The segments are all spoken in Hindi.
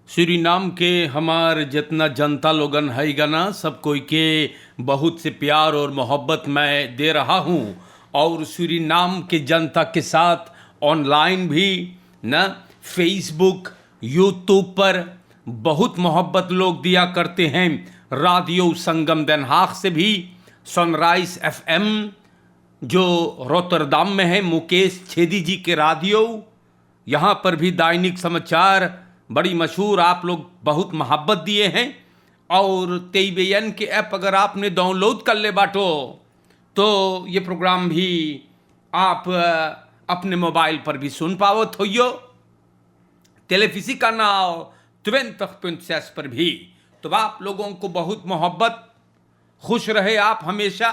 सूरीनाम के हमार जितना जनता लोगन है गना सब कोई के बहुत से प्यार और मोहब्बत मैं दे रहा हूँ। और सूरीनाम के जनता के साथ ऑनलाइन भी न फेसबुक यूट्यूब पर बहुत मोहब्बत लोग दिया करते हैं। रेडियो संगम den Haag से भी सनराइज एफएम जो रोटरडाम में है मुकेश छेदी जी के रेडियो, यहाँ पर भी दैनिक समाचार बड़ी मशहूर आप लोग बहुत मोहब्बत दिए हैं। और तेईबेन के ऐप अगर आपने डाउनलोड कर ले बाटो तो ये प्रोग्राम भी आप अपने मोबाइल पर भी सुन पाओ थोयो। टेलीविज़न का नाव 20.6 पर भी। तो आप लोगों को बहुत मोहब्बत, खुश रहे आप, हमेशा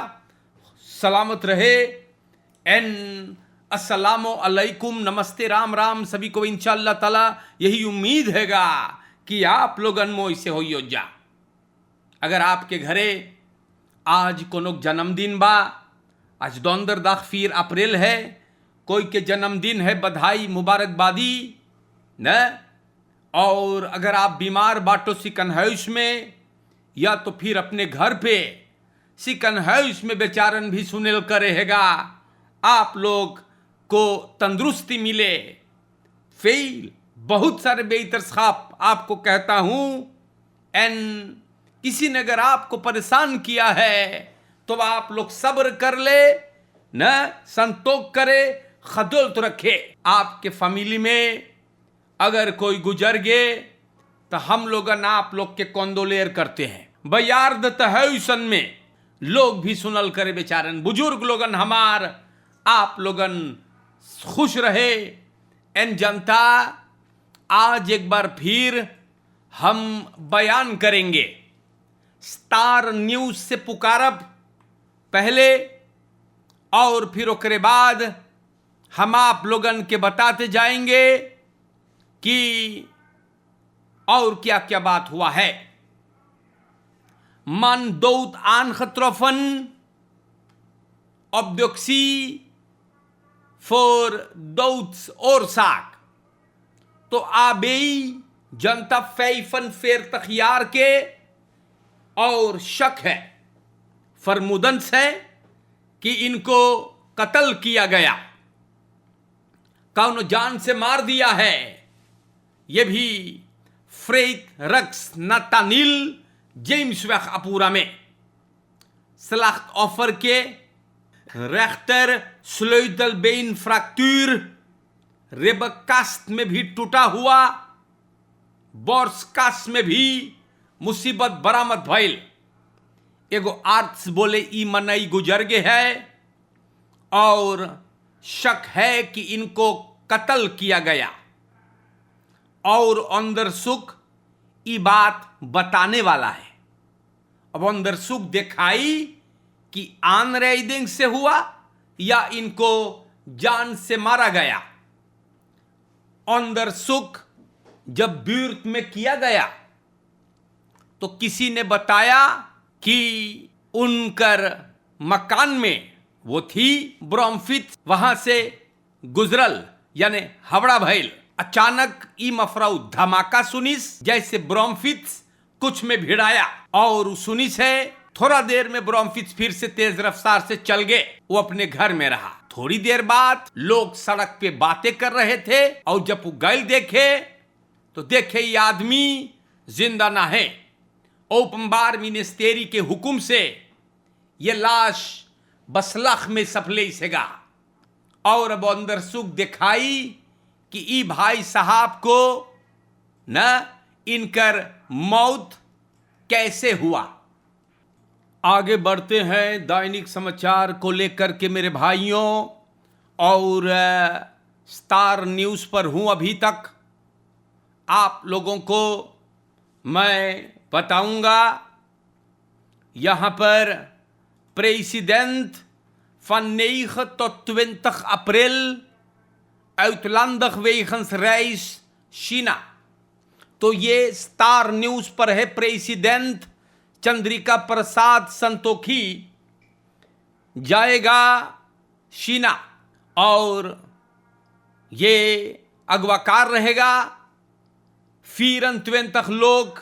सलामत रहे। एन अस्सलामु अलैकुम, नमस्ते, राम राम सभी को इंशाअल्लाह ताला। यही उम्मीद हैगा कि आप लोग अनमोई से हो जा। अगर आपके घरे आज कोनो जन्मदिन बा, आज 15 अप्रैल है, कोई के जन्मदिन है, बधाई मुबारकबादी न। और अगर आप बीमार बाटो सिकन हाउस में, या तो फिर अपने घर पे सिकन हाउस में बेचारन भी सुनेल करे हैगा, आप लोग को तंदुरुस्ती मिले। फेल बहुत सारे बेइंतसाफ आपको कहता हूं। एन किसी ने अगर आपको परेशान किया है तो आप लोग सब्र कर ले, न संतोष करे, खदौलत रखे। आपके फैमिली में अगर कोई गुजर गए तो हम लोग आप लोग के कौंदोलेर करते हैं। बयार्द तहसन में लोग भी सुनल करे बेचारन, बुजुर्ग लोगन हमार, आप लोगन खुश रहे। एन जनता, आज एक बार फिर हम बयान करेंगे। स्टार न्यूज से पुकारब पहले, और फिर उसके बाद हम आप लोगन के बताते जाएंगे कि और क्या क्या बात हुआ है। Man dood aangetroffen obductie voor doodsoorzaak. तो आबेई जनता 45 jaar के और शक है, फरमुदन है कि इनको कत्ल किया गया, कौन जान से मार दिया है। ये भी फ्रेड रक्स नतानिल जेम्स वेख अपूरा में स्लाख्त ऑफर के रेख्टर स्लोइडलबेन फ्रैक्चर रेबकास्ट में भी टूटा हुआ, बोर्सकास्ट में भी मुसीबत बरामद भइल। एगो आर्ट्स बोले ई मनई गुजर गे है और शक है कि इनको कत्ल किया गया। और अंदर सुख ई बात बताने वाला है। अब अंदर सुख दिखाई कि आन रेडिंग से हुआ या इनको जान से मारा गया। अंदर सुख जब ब्यूर्त में किया गया तो किसी ने बताया कि उनकर मकान में वो थी ब्रोमफिट, वहां से गुजरल यानी हवड़ा भइल। अचानक ई मफराऊ धमाका सुनिस, जैसे ब्रोमफिट्स कुछ में भिड़ाया, और सुनिस है थोड़ा देर में ब्रोमफिट्स फिर से तेज रफ्तार से चल गए। वो अपने घर में रहा। थोड़ी देर बाद लोग सड़क पे बातें कर रहे थे, और जब वो गैल देखे तो देखे ये आदमी जिंदा ना है। ओपनबार मिनिस्टेरी के हुक्म से ये लाश बसलख में सफले सेगा। और अब अंदर सुख दिखाई कि ई भाई साहब को न इनकर मौत कैसे हुआ। आगे बढ़ते हैं दैनिक समाचार को लेकर के मेरे भाइयों, और स्टार न्यूज पर हूं अभी तक। आप लोगों को मैं बताऊंगा, यहां पर president van 9 tot 20 april uitlandig wegens reis China। तो ये स्टार न्यूज पर है। प्रेसिडेंट चंद्रिका प्रसाद संतोखी जाएगा शीना, और ये अगवाकार रहेगा 24 लोग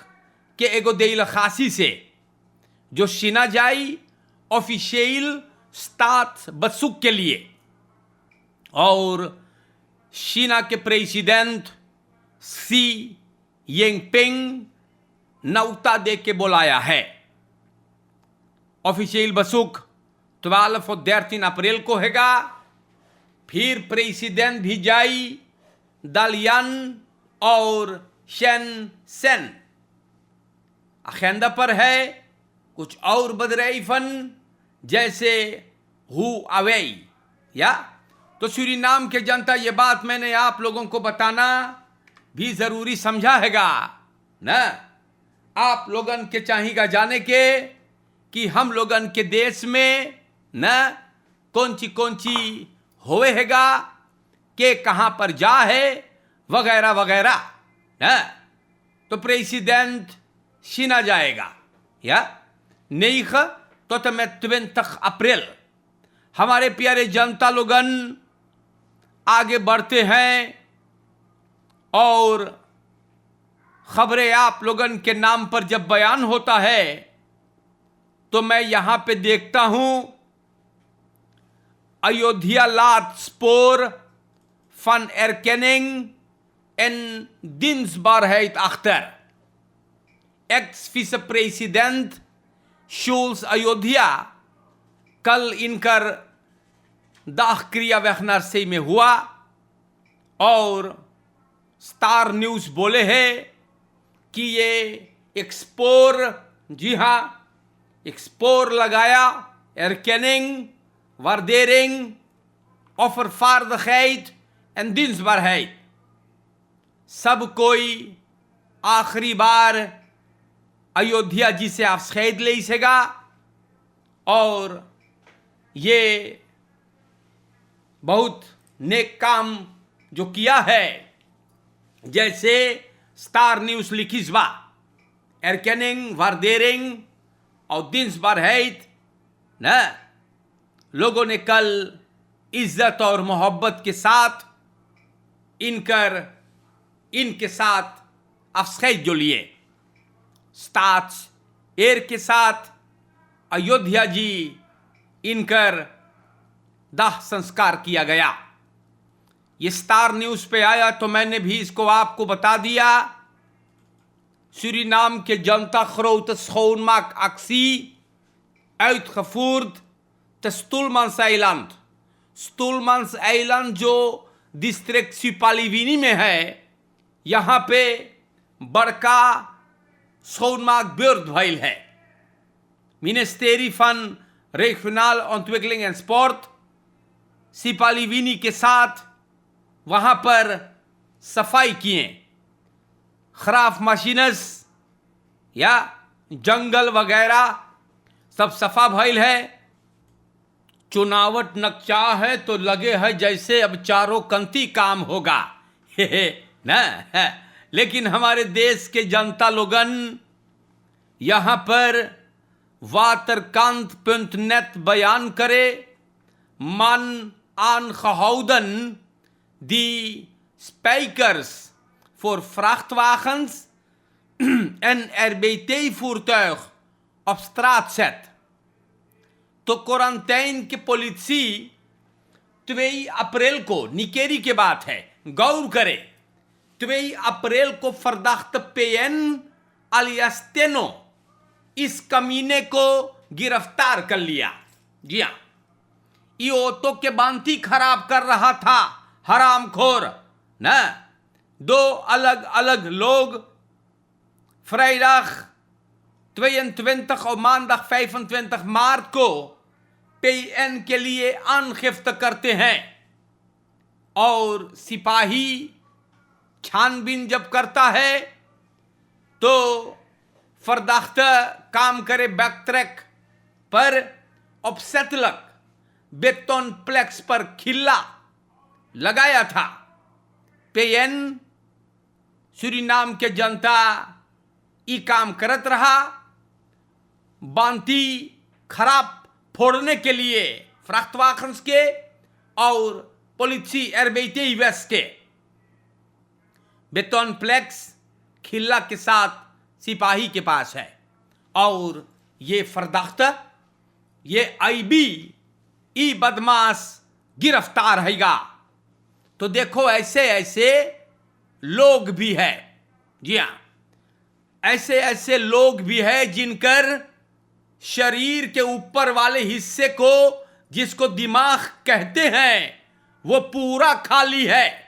के एगो देल खासी से जो शिना जाई ऑफिशियल स्टात बसुक के लिए, और चीना के प्रेसिडेंट सी जिनपिंग नौता दे के बुलाया है। ऑफिशियल बसुक 12 और 13 अप्रैल को हैगा। फिर प्रेसिडेंट भी जाई दालियान और शेनसेन। अखेंदा पर है कुछ और बदरईफन जैसे हु अवेई या। तो सूरीनाम के जनता, ये बात मैंने आप लोगों को बताना भी जरूरी समझा हैगा ना। आप लोगन के चाहिएगा जाने के कि हम लोगन के देश में न कौन ची होवे हैगा, के कहाँ पर जा है वगैरह वगैरह न। तो प्रेसिडेंट शिना जाएगा या नहीं तो मैं 20 अप्रैल हमारे प्यारे जनता लोगन आगे बढ़ते हैं और खबरें आप लोगन के नाम पर जब बयान होता है तो मैं यहां पे देखता हूं अयोध्या लात स्पोर फन एरकेनिंग एन दिन्सबारheid achter. Ex-vice-president Schulz अयोध्या कल इनकर दाह क्रिया वैखनरसी में हुआ और स्टार न्यूज बोले हैं कि ये एक्सपोर, जी हाँ एक्सपोर लगाया, एरकेनिंग वार्डेरिंग ऑफरफार्digheid एंड दिन्सबारheid। सब कोई आखिरी बार अयोध्या जी से afscheid ले सकेगा और ये बहुत नेक काम जो किया है, जैसे स्टार न्यूज लिखी बा एरकेनिंग वार्डेरिंग और दिन्सबारheid न। लोगों ने कल इज्जत और मोहब्बत के साथ इनके साथ afscheid जो लिए, स्टाट्स एयर के साथ अयोध्या जी इनकर दाह संस्कार किया गया। ये स्टार न्यूज पे आया तो मैंने भी इसको आपको बता दिया। सूरीनाम के जनता grote schoonmaak actie uitgevoerd te Stoelmanseiland। स्टूलमांस जो डिस्ट्रिक्ट सिपालीविनी में है, यहाँ पे बड़का schoonmaak beurt भइल है। मिनिस्ट्री फन regionaal ontwikkeling en sport Sipaliwini के साथ वहां पर सफाई किए। खराब मशीनस या जंगल वगैरह सब सफा भइल है। चुनावट नक्शा है तो लगे है जैसे अब चारों कंती काम होगा न। लेकिन हमारे देश के जनता लोगन यहाँ पर waterkant.net बयान करे, man aangehouden die spijkers voor vrachtwagens en RBT-voertuig op straat zet। तो क्वारंटाइन की पुलिसी 2 अप्रैल को, निकेरी के बात है, गौर करे, 2 अप्रैल को फरदाख्त पेन alias तेनो इस कमीने को गिरफ्तार कर लिया। जी हाँ, ये ऑटो के बांती खराब कर रहा था हरामखोर न। 2 अलग अलग लोग vrijdag 22 और maandag 25 मार्च को PN के लिए आनगिफ्त करते हैं और सिपाही छानबीन जब करता है तो फरदाख्त काम करे बैकट्रैक पर ऑफसेटलक बेटन प्लेक्स पर खिल्ला लगाया था। PN सूरीनाम के जनता ई काम करत रहा, बांती खराब फोड़ने के लिए फ्राख्तवाखन्स के और पुलिसी RBT वेस्ट के बेटन प्लेक्स खिल्ला के साथ सिपाही के पास है और ये फरदाख्ता, ये आईबी ई बदमाश गिरफ्तार हैगा। तो देखो ऐसे ऐसे लोग भी है, जी हाँ, ऐसे ऐसे लोग भी है जिनकर शरीर के ऊपर वाले हिस्से को, जिसको दिमाग कहते हैं, वो पूरा खाली है।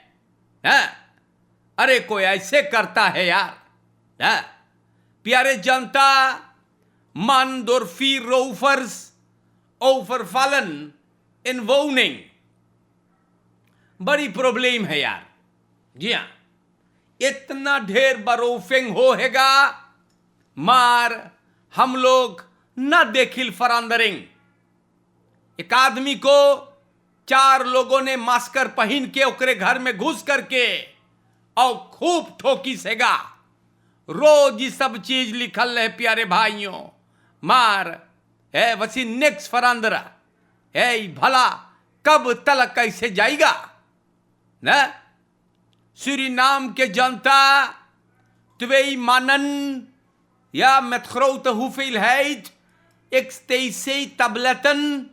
अरे कोई ऐसे करता है यार। प्यारे जनता, man door 4 rovers overvallen in woning। बड़ी प्रॉब्लम है यार, जी हाँ, इतना ढेर बरोफिंग होएगा मार हम लोग न देखिल फरांदरिंग। एक आदमी को 4 लोगों ने मास्कर पहन के ओकरे घर में घुस करके और खूब ठोकी सेगा। रोज ये सब चीज लिखल है प्यारे भाइयों। मार है वसी नेक्स्ट फरांदरा है, भला कब तलक कैसे जाएगा न? सूरीनाम के जनता twee mannen, ja, met grote hoeveelheid ecstasy-tabletten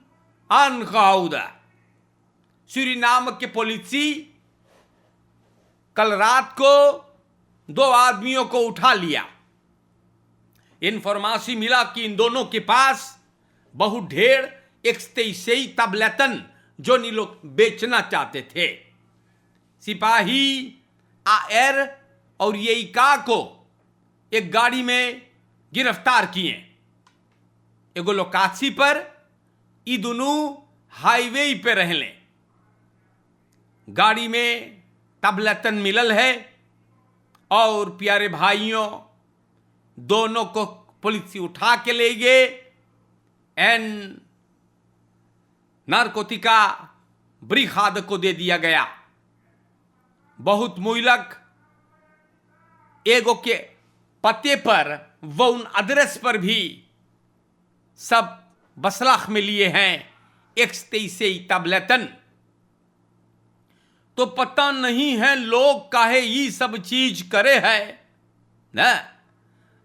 aangehouden। Suriname के पुलिस कल रात को 2 आदमियों को उठा लिया। इन्फॉर्मेशन मिला कि इन दोनों के पास बहुत ढेर ecstasy-tabletten जो नी लोग बेचना चाहते थे। सिपाही आर और ये का को एक गाड़ी में गिरफ्तार किए। एगो लोकासी पर ई दोनों हाईवे पे रहले। गाड़ी में तबलतन मिलल है और प्यारे भाइयों दोनों को पुलिस उठा के ले गए एन नारकोटिका ब्रिगाद को दे दिया गया। बहुत मुइलक एगो के पते पर वो उन एड्रेस पर भी सब बसलाख में लिए हैं ecstasy-tabletten। तो पता नहीं है लोग काहे ये सब चीज करे है न।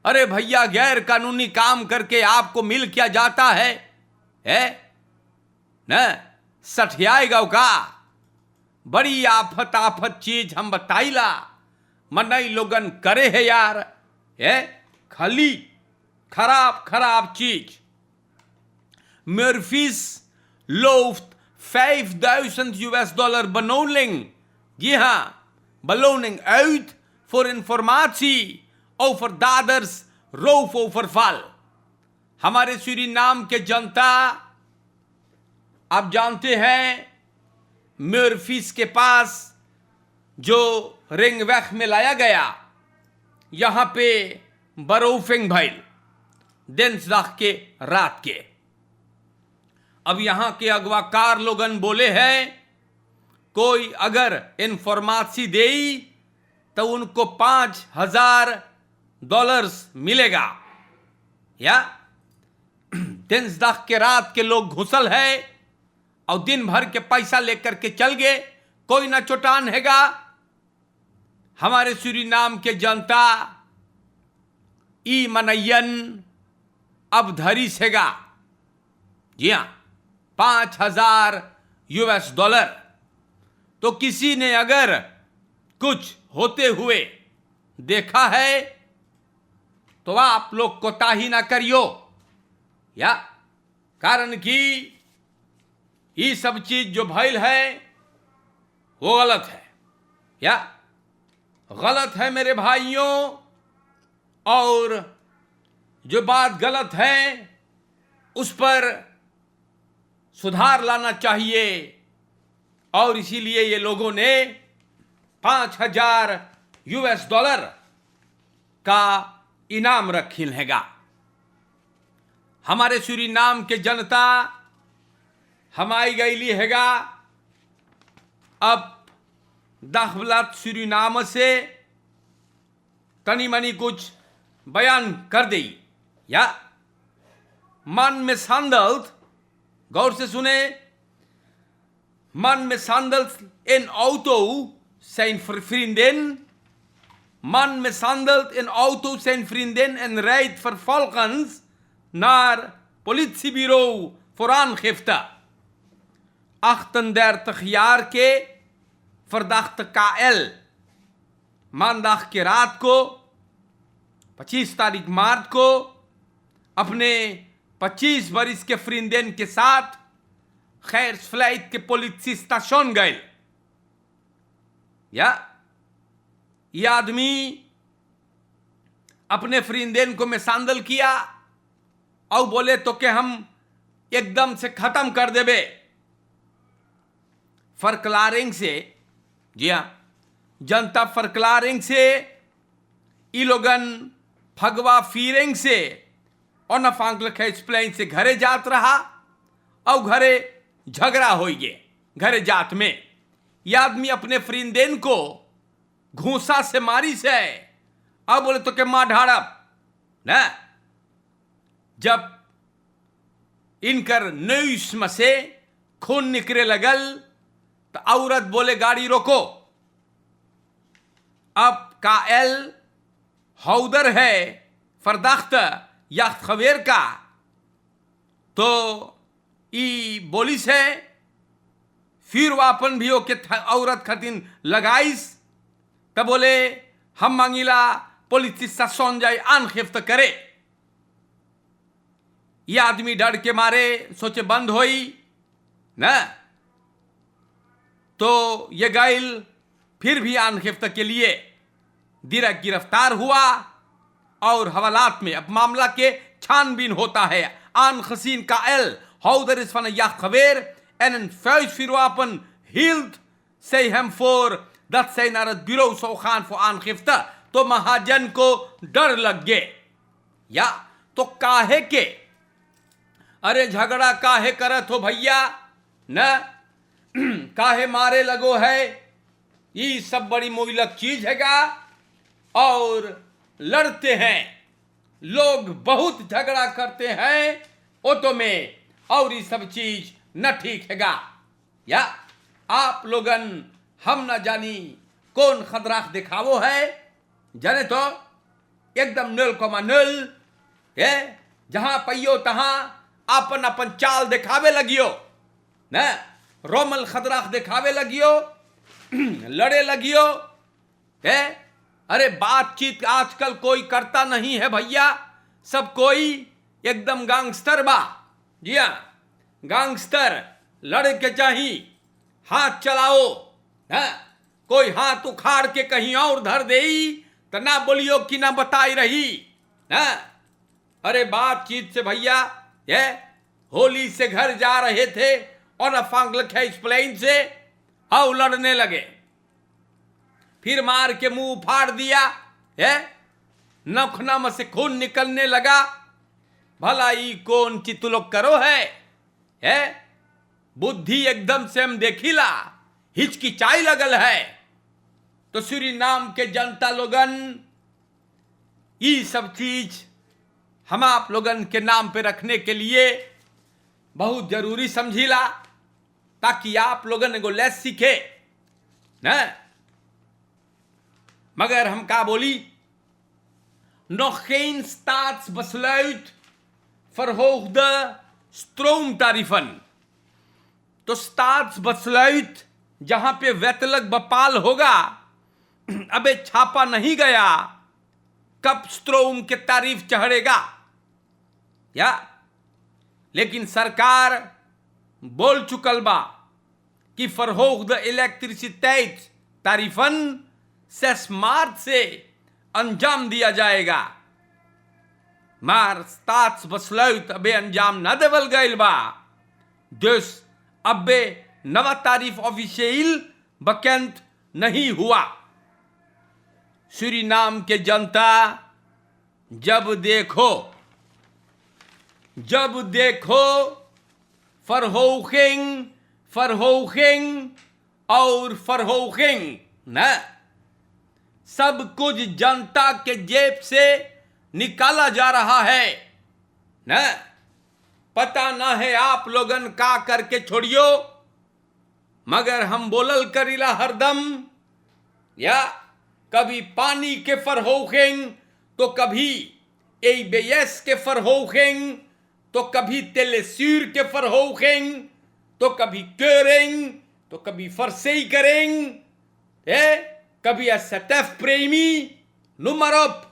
अरे भैया, गैर कानूनी काम करके आपको मिल क्या जाता है न? सठियाएगा का बड़ी आफत चीज हम बताइला मनई लोगन करे है यार। खाली खराब चीज। Murphy's looft $5000 beloning, जी हाँ, beloning uit voor informatie over daders roofoverval। हमारे सूरीनाम के जनता, आप जानते हैं मर्फीज के पास जो रिंगवैक में लाया गया, यहां पे बरोफिंग भइल दिनसदाख के रात के। अब यहां के अगवाकार लोगन बोले हैं कोई अगर इन्फॉर्मेशन दे तो उनको $5000 मिलेगा। या दिनसदाख के रात के लोग घुसल है और दिन भर के पैसा लेकर के चल गए, कोई ना चोटान हैगा। हमारे सूरीनाम के जनता ई मनयन अब धरी सेगा, जी हाँ, $5000। तो किसी ने अगर कुछ होते हुए देखा है तो आप लोग कोताही ना करियो, या कारण कि ये सब चीज जो भइल है वो गलत है, या गलत है मेरे भाइयों। और जो बात गलत है उस पर सुधार लाना चाहिए और इसीलिए ये लोगों ने $5000 का इनाम रखिल हैगा। हमारे सूरीनाम के जनता हमारी गईली हैगा अब दाखबलात सूरीनाम से तनी मनी कुछ बयान कर दी। या मन में सांदल्त, गौर से सुने, मन में सांदल्त इन auto zijn vriendin man mishandelt in Autos en vriendin en rijdt vervolgens naar politiebureau voor aangifte. 38 jaar के verdachte KL मानदाख के रात को 25 तारीख मार्च को अपने 25 बरिस के फ्रिंदेन के साथ खैर फ्लाइट के पुलिस स्टेशन गए। या ये आदमी अपने फ्रिंदेन को मिसांदल किया और बोले तो कि हम एकदम से खत्म कर देबे। फरक्लारिंग से, जी हाँ, जनता फरक्लारिंग से ई लोगन फगवा फीरेंग से और नफांगल खेसप्लेन से घरे जात रहा और घरे झगड़ा हो गए घरे जात में। यह आदमी अपने फ्रिंदेन को घूसा से मारी से अब बोले तो के मां ढाड़प न। जब इनकर न्यूज में से खून निकले लगल तो औरत बोले गाड़ी रोको। अब काएल हौदर है फरदाख्त याख्त खवेर का, तो ई बोलिस है फिर वापन भी हो के औरत खतिन लगाइस। तब बोले हम मांगिला पुलिस स्टेशन जाए आनखिफ्त करे। यह आदमी डर के मारे सोचे बंद होई न, तो ये गाइल फिर भी आनखिफ्त के लिए दिरा गिरफ्तार हुआ और हवालात में अब मामला के छानबीन होता है। आन खसीन का एल हौदर इस फन या खबेर एन फौज फिरवापन हिल्द से हम फोर दत से नारद बिरो सो खान फो आनखिफ्त। तो महाजन को डर लग गए। या तो काहे के अरे झगड़ा काहे करत हो भैया न, काहे मारे लगो है, ये सब बड़ी मोइलक चीज हैगा और लड़ते हैं लोग, बहुत झगड़ा करते हैं ऑटो में और ये सब चीज न ठीक हैगा। या आप लोगन हम न जानी कौन खतराख दिखावो है, जाने तो एकदम 0,0 है, जहां पैयो तहां अपन अपन चाल दिखावे लगियो न, रोमल खतराख दिखावे लगियो लड़े लगियो है। अरे बातचीत आजकल कोई करता नहीं है भैया, सब कोई एकदम गैंगस्टर बा। जी हाँ, गैंगस्टर लड़े के चाहिए, हाथ चलाओ है, कोई हाथ उखाड़ के कहीं और धर दे तो ना बोलियो कि ना बताई रही है। अरे बातचीत से भैया ये होली से घर जा रहे थे और अफांगल खेसप्लेन से और लड़ने लगे, फिर मार के मुंह फाड़ दिया है, नखनम से खून निकलने लगा। भला ई कौन चितुलोक करो है, बुद्धि एकदम से हम देखिला हिचकिचाई लगल है। तो सूरीनाम के जनता लोगन ये सब चीज हम आप लोगन के नाम पे रखने के लिए बहुत जरूरी समझिला, ताकि आप लोगन एगो लेस सीखे न। मगर हम का बोली, nog geen staatsbesluit verhoogde stroomtarieven। तो staatsbesluit जहां पे वेतलक बपाल होगा, अबे छापा नहीं गया कब स्ट्रोम के तारीफ चढ़ेगा। या लेकिन सरकार बोल चुकल बा कि verhoogde elektriciteitstarifen 6 मार्च से अंजाम दिया जाएगा। मार staatsbesluit अबे अंजाम न देवल गईल बा, dus अबे नवा तारीफ ऑफिशियल bekend नहीं हुआ। सूरीनाम के जनता जब देखो फरहोखिंग और फरहोखिंग न, सब कुछ जनता के जेब से निकाला जा रहा है न। पता ना है आप लोगन का करके छोड़ियो, मगर हम बोलल करीला हरदम या कभी पानी के फरहोखेंग, तो कभी एबेयस के फरहोखेंग, तो कभी तेलेसीर के फरहोखेंग, तो कभी केरेंग, तो कभी फरसेई करेंग, कभी असतफ प्रेमी नुमरब।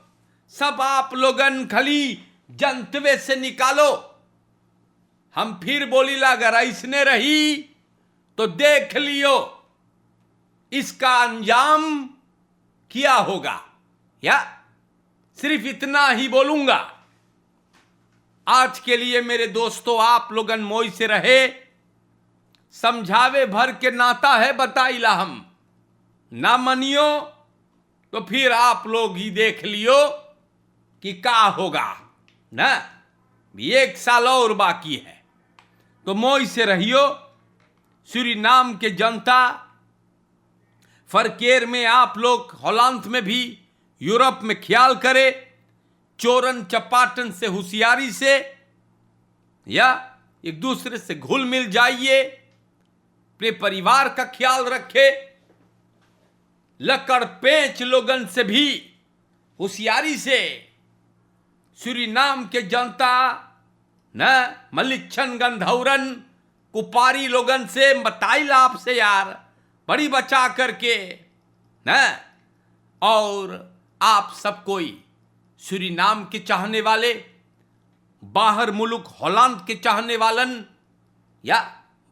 सब आप लोगन खली जनतवे से निकालो। हम फिर बोलीला, अगर ऐसने रही तो देख लियो इसका अंजाम क्या होगा। या सिर्फ इतना ही बोलूंगा। आज के लिए मेरे दोस्तों, आप लोगन मोई से रहे, समझावे भर के नाता है बताइला। हम ना मनियो तो फिर आप लोग ही देख लियो कि का होगा ना। 1 साल और बाकी है, तो मोई से रहियो। सूरीनाम के जनता, फरकेर में आप लोग, हॉलैंड में भी, यूरोप में ख्याल करे, चोरन चपाटन से, होशियारी से, या एक दूसरे से घुल मिल जाइए, अपने परिवार का ख्याल रखे। लकड़ पेच लोगन से भी होशियारी से। सूरीनाम के जनता न मलिच्छन, गंधौरन, कुपारी लोगन से बताइला आपसे यार, बड़ी बचा करके न। और आप सब कोई सूरीनाम के चाहने वाले, बाहर मुल्क हॉलैंड के चाहने वालन या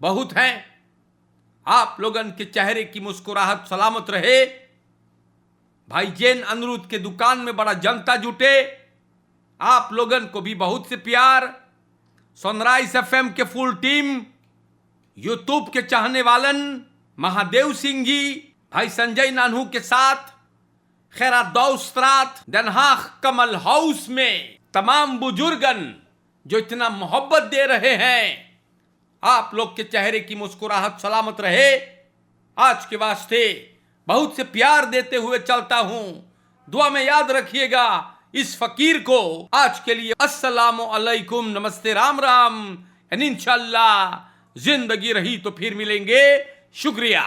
बहुत हैं। आप लोगन के चेहरे की मुस्कुराहट सलामत रहे। भाई जैन अनिरुद्ध के दुकान में बड़ा जनता जुटे। आप लोगन को भी बहुत से प्यार। सनराइज एफएम के फुल टीम, यूट्यूब के चाहने वालन, महादेव सिंह जी, भाई संजय नानू के साथ, खैरा दौस्त्रात, डनहाक कमल हाउस में तमाम बुजुर्गन जो इतना मोहब्बत दे रहे हैं। आप लोग के चेहरे की मुस्कुराहट सलामत रहे। आज के वास्ते बहुत से प्यार देते हुए चलता हूं। दुआ में याद रखिएगा इस फकीर को। आज के लिए अस्सलामु अलैकुम, नमस्ते, राम राम। इंशाअल्लाह जिंदगी रही तो फिर मिलेंगे। शुक्रिया।